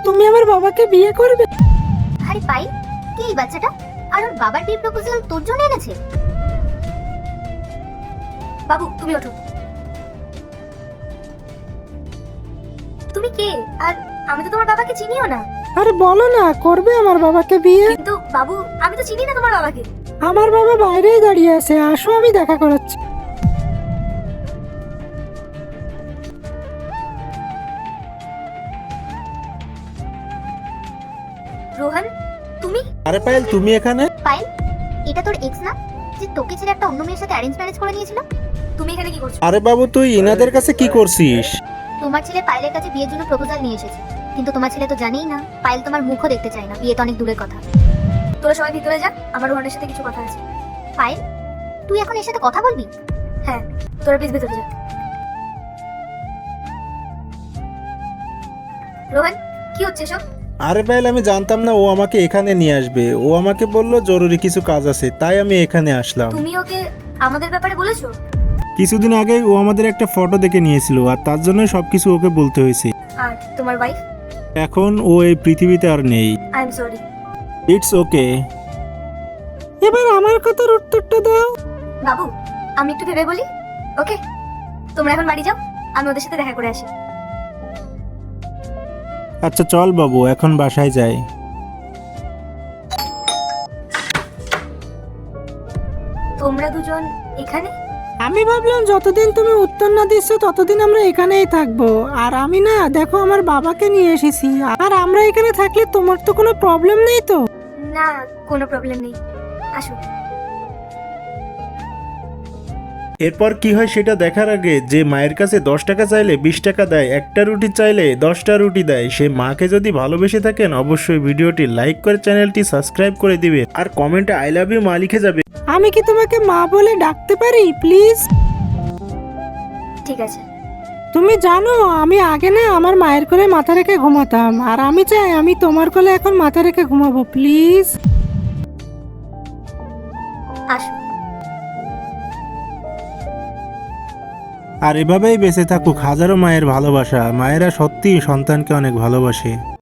তুমি আমার বাবাকে বিয়ে করবে? আরে পাইল, কে এই বাচ্চাটা? আর ওর বাবার বিয়ে প্রপোজাল তোর জন্য এনেছে? বাবু তুমি ওঠো। তুমি কে? আর আমি তো তোমার বাবাকে চিনিও না। আরে বলো না, করবে আমার বাবাকে বিয়ে? কিন্তু বাবু আমি তো চিনি না তোমার বাবাকে। আমার বাবা বাইরেই দাঁড়িয়ে আছে, আসো আমি দেখা করাচ্ছি। রোহন তুমি? আরে পায়েল, তুমি এখানে? পাইল, এটা তোর এক্স না, যে তোকে ছেড়ে একটা অন্য মেয়ের সাথে অ্যারেঞ্জ ম্যারেজ করে নিয়েছিল? তুমি এখানে কি করছো? আরে বাবু, তুই ইনাদের কাছে কি করছিস? তোমার ছেলে পাইলের কাছে বিয়ের জন্য প্রপোজাল নিয়ে এসেছে, কিন্তু তোমার ছেলে তো জানেই না, পাইল তোমার মুখও দেখতে চায় না, বিয়ে তো অনেক দূরের কথা। তোরা সবাই ভিতরে যা, আমার রোহনের সাথে কিছু কথা আছে। পাইল, তুই এখন এর সাথে কথা বলবি? হ্যাঁ, তোরা প্লিজ ভিতরে যা। রোহন, কি হচ্ছে সব? আরে পায়েল, আমি জানতাম না ও আমাকে এখানে নিয়ে আসবে। ও আমাকে বললো জরুরি কিছু কাজ আছে, তাই আমি এখানে আসলাম। তুমি ওকে আমাদের ব্যাপারে বলেছো? কিছুদিন আগে ও আমাদের একটা ফটো দেখে নিয়েছিল, আর তার জন্য সবকিছু ওকে বলতে হয়েছে। আর তোমার ওয়াইফ? এখন ও এই পৃথিবীতে আর নেই। I am sorry. It's okay. এবার আমার কথার উত্তরটা দাও। বাবু আমি একটু ভেবে বলি। ওকে, তোমরা এখন বাড়ি যাও, আমি ওদের সাথে দেখা করে আসি। আচ্ছা চল বাবু, এখন বাসায় যাই। তোমরা দুজন এখানে? আমি ভাবলাম যতদিন তুমি উত্তর না দিচ্ছ ততদিন আমরা এখানেই থাকবো। আর আমি না, দেখো আমার বাবাকে নিয়ে এসেছি। আর আমরা এখানে থাকলে তোমার তো কোনো প্রবলেম নেই তো? না, কোনো প্রবলেম নেই, আসো। এরপর কি হয় সেটা দেখার আগে, যে মায়ের কাছে 10 টাকা চাইলে 20 টাকা দেয়, একটা রুটি চাইলে 10টা রুটি দেয়, সে মাকে যদি ভালোবেসে থাকেন অবশ্যই ভিডিওটি লাইক করে চ্যানেলটি সাবস্ক্রাইব করে দিবে, আর কমেন্টে আই লাভ ইউ মা লিখে যাবে। আমি কি তোমাকে মা বলে ডাকতে পারি প্লিজ? ঠিক আছে। তুমি জানো আমি আগে না আমার মায়ের কোলে মাথা রেখে ঘুমাতাম, আর আমি চাই আমি তোমার কোলে এখন মাথা রেখে ঘুমাবো, প্লিজ। আসো। আর এভাবেই বেঁচে থাকুক হাজারো মায়ের ভালোবাসা। মায়েরা সত্যিই সন্তানকে অনেক ভালোবাসে।